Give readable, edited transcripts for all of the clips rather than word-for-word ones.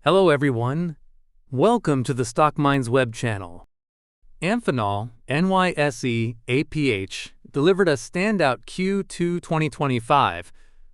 Hello everyone, welcome to the Stock Minds web channel. Amphenol, NYSE APH, delivered a standout Q2 2025,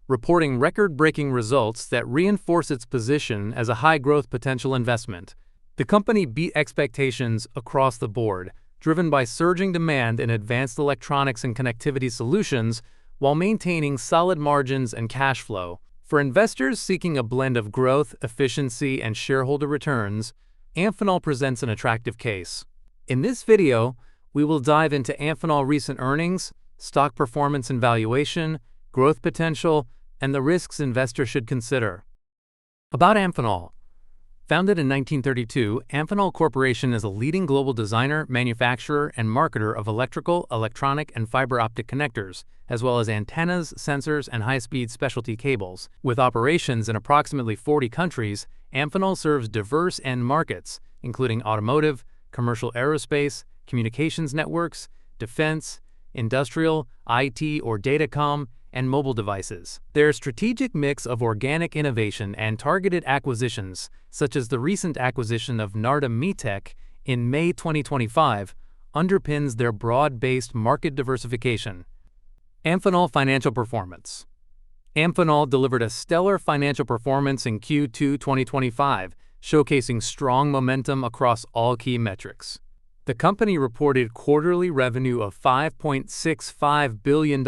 reporting record-breaking results that reinforce its position as a high-growth potential investment. The company beat expectations across the board, driven by surging demand in advanced electronics and connectivity solutions while maintaining solid margins and cash flow. For investors seeking a blend of growth, efficiency, and shareholder returns, Amphenol presents an attractive case. In this video, we will dive into Amphenol recent earnings, stock performance and valuation, growth potential, and the risks investors should consider. About Amphenol. Founded in 1932, Amphenol Corporation is a leading global designer, manufacturer, and marketer of electrical, electronic, and fiber optic connectors, as well as antennas, sensors, and high-speed specialty cables. With operations in approximately 40 countries, Amphenol serves diverse end markets, including automotive, commercial aerospace, communications networks, defense, industrial, IT or datacom, and mobile devices. Their strategic mix of organic innovation and targeted acquisitions, such as the recent acquisition of Narda Metech in May 2025, underpins their broad-based market diversification. Amphenol financial performance. Amphenol delivered a stellar financial performance in Q2 2025, showcasing strong momentum across all key metrics. The company reported quarterly revenue of $5.65 billion,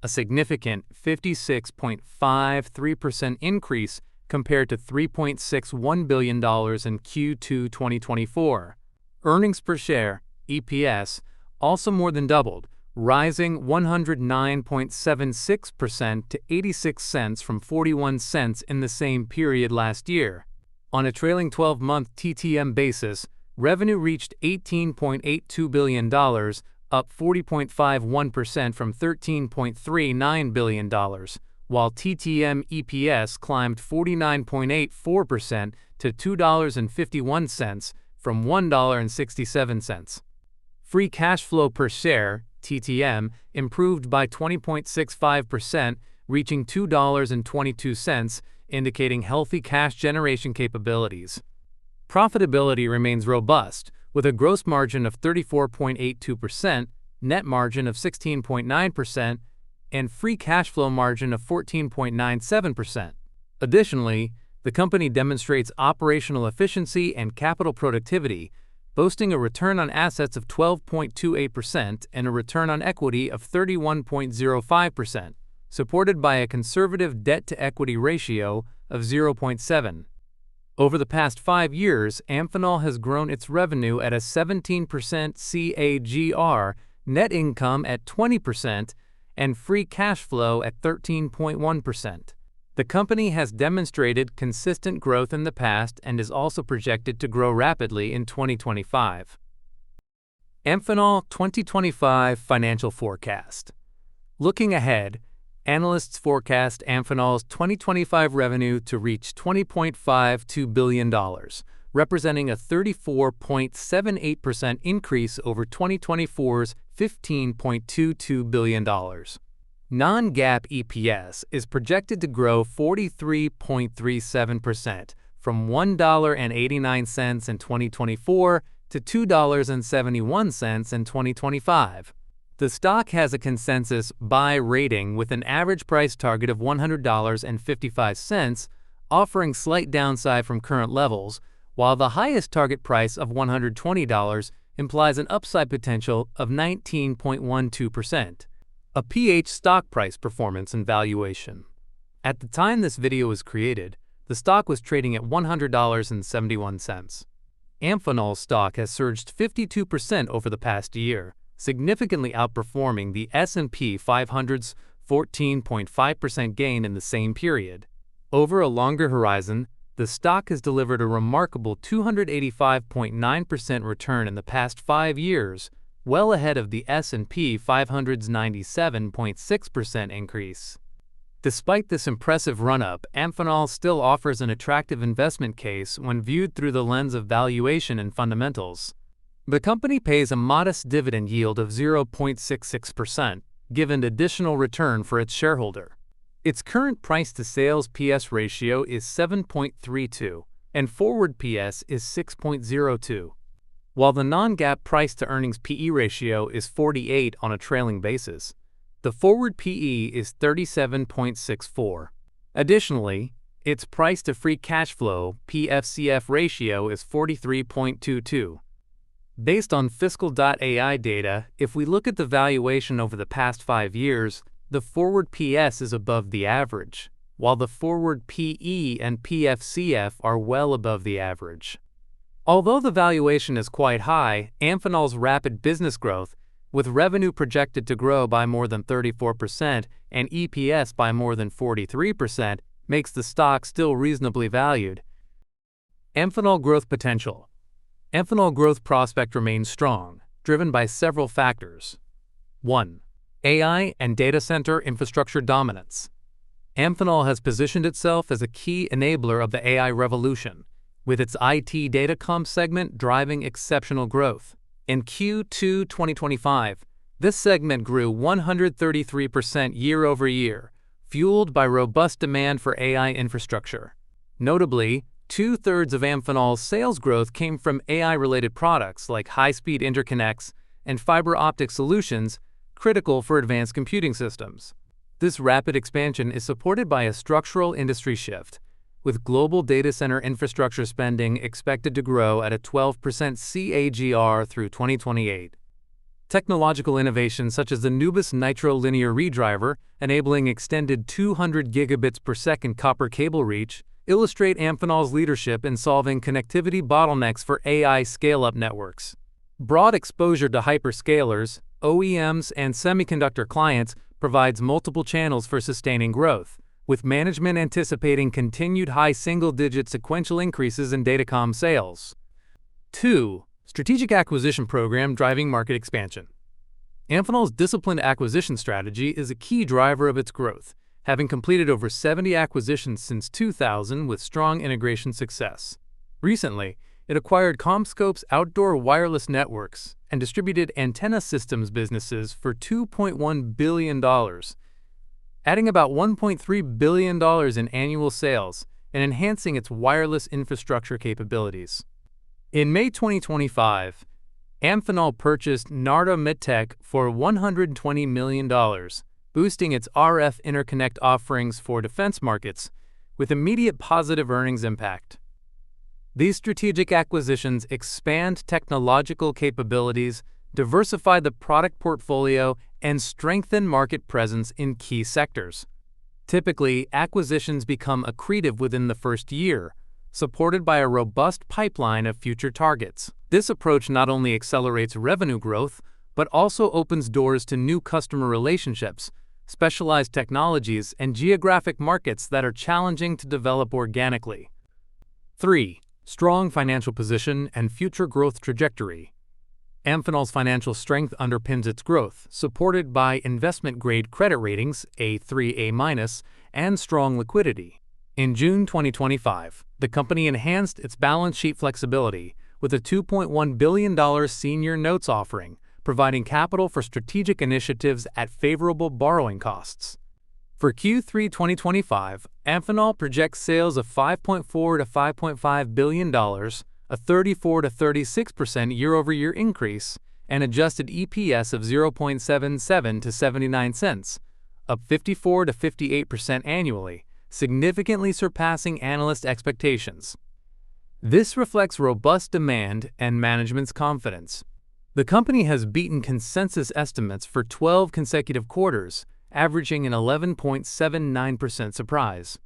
a significant 56.53% increase compared to $3.61 billion in Q2 2024. Earnings per share, EPS, also more than doubled, rising 109.76% to 86 cents from 41 cents in the same period last year. On a trailing 12-month TTM basis, revenue reached $18.82 billion, up 40.51% from $13.39 billion, while TTM EPS climbed 49.84% to $2.51 from $1.67. Free cash flow per share, TTM, improved by 20.65%, reaching $2.22, indicating healthy cash generation capabilities. Profitability remains robust, with a gross margin of 34.82%, net margin of 16.9%, and free cash flow margin of 14.97%. Additionally, the company demonstrates operational efficiency and capital productivity, boasting a return on assets of 12.28% and a return on equity of 31.05%, supported by a conservative debt-to-equity ratio of 0.7. Over the past 5 years, Amphenol has grown its revenue at a 17% CAGR, net income at 20%, and free cash flow at 13.1%. The company has demonstrated consistent growth in the past and is also projected to grow rapidly in 2025. Amphenol 2025 Financial Forecast. Looking ahead, analysts forecast Amphenol's 2025 revenue to reach $20.52 billion, representing a 34.78% increase over 2024's $15.22 billion. Non-GAAP EPS is projected to grow 43.37% from $1.89 in 2024 to $2.71 in 2025. The stock has a consensus buy rating with an average price target of $100.55, offering slight downside from current levels, while the highest target price of $120 implies an upside potential of 19.12%. APH stock price performance and valuation. At the time this video was created, the stock was trading at $100.71. Amphenol stock has surged 52% over the past year, significantly outperforming the S&P 500's 14.5% gain in the same period. Over a longer horizon, the stock has delivered a remarkable 285.9% return in the past 5 years, well ahead of the S&P 500's 97.6% increase. Despite this impressive run-up, Amphenol still offers an attractive investment case when viewed through the lens of valuation and fundamentals. The company pays a modest dividend yield of 0.66%, given additional return for its shareholder. Its current price-to-sales PS ratio is 7.32, and forward PS is 6.02. While the non-GAAP price-to-earnings PE ratio is 48 on a trailing basis, the forward PE is 37.64. Additionally, its price-to-free cash flow PFCF ratio is 43.22. Based on Fiscal.ai data, if we look at the valuation over the past 5 years, the forward PS is above the average, while the forward PE and PFCF are well above the average. Although the valuation is quite high, Amphenol's rapid business growth, with revenue projected to grow by more than 34% and EPS by more than 43%, makes the stock still reasonably valued. Amphenol growth potential. Amphenol growth prospect remains strong, driven by several factors. 1. AI and data center infrastructure dominance. Amphenol has positioned itself as a key enabler of the AI revolution, with its IT Datacom segment driving exceptional growth. In Q2 2025, this segment grew 133% year-over-year, fueled by robust demand for AI infrastructure. Notably, 2/3 of Amphenol's sales growth came from AI-related products like high-speed interconnects and fiber optic solutions critical for advanced computing systems. This rapid expansion is supported by a structural industry shift, with global data center infrastructure spending expected to grow at a 12% CAGR through 2028. Technological innovations such as the Nubis Nitro linear redriver, enabling extended 200 gigabits per second copper cable reach, illustrate Amphenol's leadership in solving connectivity bottlenecks for AI scale-up networks. Broad exposure to hyperscalers, OEMs, and semiconductor clients provides multiple channels for sustaining growth, with management anticipating continued high single-digit sequential increases in Datacom sales. 2. Strategic acquisition program driving market expansion. Amphenol's disciplined acquisition strategy is a key driver of its growth, having completed over 70 acquisitions since 2000 with strong integration success. Recently, it acquired CommScope's outdoor wireless networks and distributed antenna systems businesses for $2.1 billion, adding about $1.3 billion in annual sales and enhancing its wireless infrastructure capabilities. In May 2025, Amphenol purchased Narda Medtech for $120 million, boosting its RF interconnect offerings for defense markets with immediate positive earnings impact. These strategic acquisitions expand technological capabilities, diversify the product portfolio, and strengthen market presence in key sectors. Typically, acquisitions become accretive within the first year, supported by a robust pipeline of future targets. This approach not only accelerates revenue growth, but also opens doors to new customer relationships, specialized technologies, and geographic markets that are challenging to develop organically. 3. Strong financial position and future growth trajectory. Amphenol's financial strength underpins its growth, supported by investment-grade credit ratings A3/A- and strong liquidity. In June 2025, the company enhanced its balance sheet flexibility with a $2.1 billion senior notes offering, providing capital for strategic initiatives at favorable borrowing costs. For Q3 2025, Amphenol projects sales of $5.4 to $5.5 billion, a 34 to 36% year-over-year increase, and adjusted EPS of 0.77 to 79 cents, up 54 to 58% annually, significantly surpassing analyst expectations. This reflects robust demand and management's confidence. The company has beaten consensus estimates for 12 consecutive quarters, averaging an 11.79% surprise.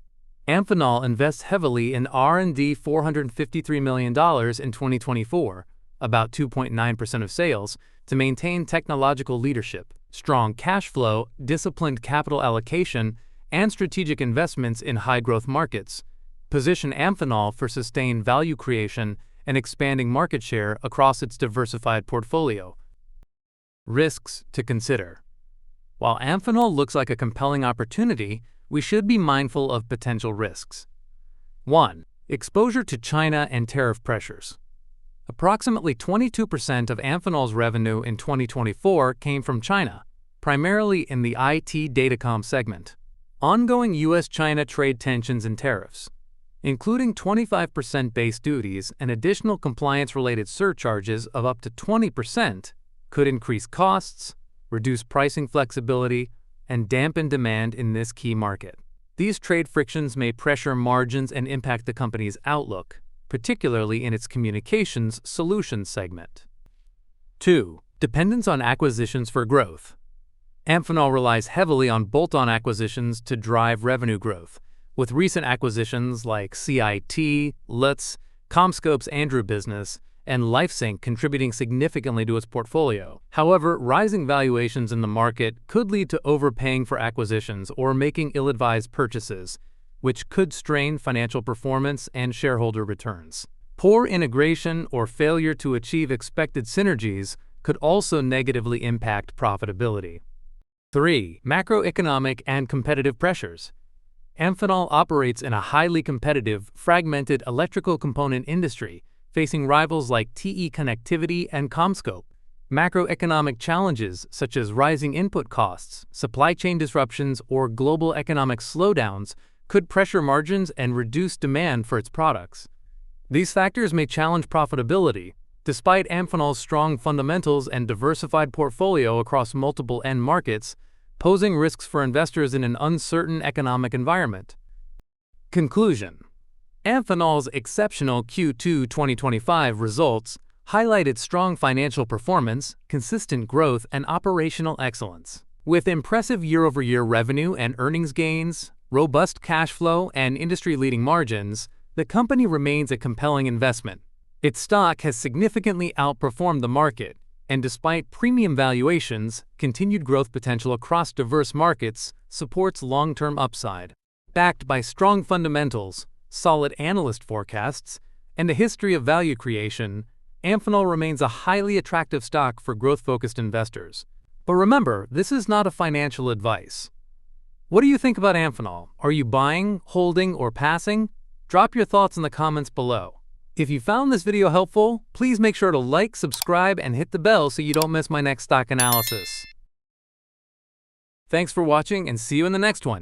Amphenol invests heavily in R&D $453 million in 2024, about 2.9% of sales, to maintain technological leadership, strong cash flow, disciplined capital allocation, and strategic investments in high-growth markets position Amphenol for sustained value creation and expanding market share across its diversified portfolio. Risks to consider. While Amphenol looks like a compelling opportunity, we should be mindful of potential risks. 1. Exposure to China and tariff pressures. Approximately 22% of Amphenol's revenue in 2024 came from China, primarily in the IT Datacom segment. Ongoing U.S.-China trade tensions and tariffs, including 25% base duties and additional compliance-related surcharges of up to 20%, could increase costs, reduce pricing flexibility, and dampen demand in this key market. These trade frictions may pressure margins and impact the company's outlook, particularly in its communications solutions segment. 2. Dependence on acquisitions for growth. Amphenol relies heavily on bolt-on acquisitions to drive revenue growth, with recent acquisitions like CIT, Lutz, CommScope's Andrew business, and LifeSync contributing significantly to its portfolio. However, rising valuations in the market could lead to overpaying for acquisitions or making ill-advised purchases, which could strain financial performance and shareholder returns. Poor integration or failure to achieve expected synergies could also negatively impact profitability. 3. Macroeconomic and competitive pressures. Amphenol operates in a highly competitive, fragmented electrical component industry, facing rivals like TE Connectivity and CommScope. Macroeconomic challenges such as rising input costs, supply chain disruptions, or global economic slowdowns could pressure margins and reduce demand for its products. These factors may challenge profitability, despite Amphenol's strong fundamentals and diversified portfolio across multiple end markets, posing risks for investors in an uncertain economic environment. Conclusion: Amphenol's exceptional Q2 2025 results highlight its strong financial performance, consistent growth, and operational excellence. With impressive year-over-year revenue and earnings gains, robust cash flow, and industry-leading margins, the company remains a compelling investment. Its stock has significantly outperformed the market, and despite premium valuations, continued growth potential across diverse markets supports long-term upside. Backed by strong fundamentals, solid analyst forecasts, and a history of value creation, Amphenol remains a highly attractive stock for growth-focused investors. But remember, this is not a financial advice. What do you think about Amphenol? Are you buying, holding, or passing? Drop your thoughts in the comments below. If you found this video helpful, please make sure to like, subscribe, and hit the bell so you don't miss my next stock analysis. Thanks for watching, and see you in the next one.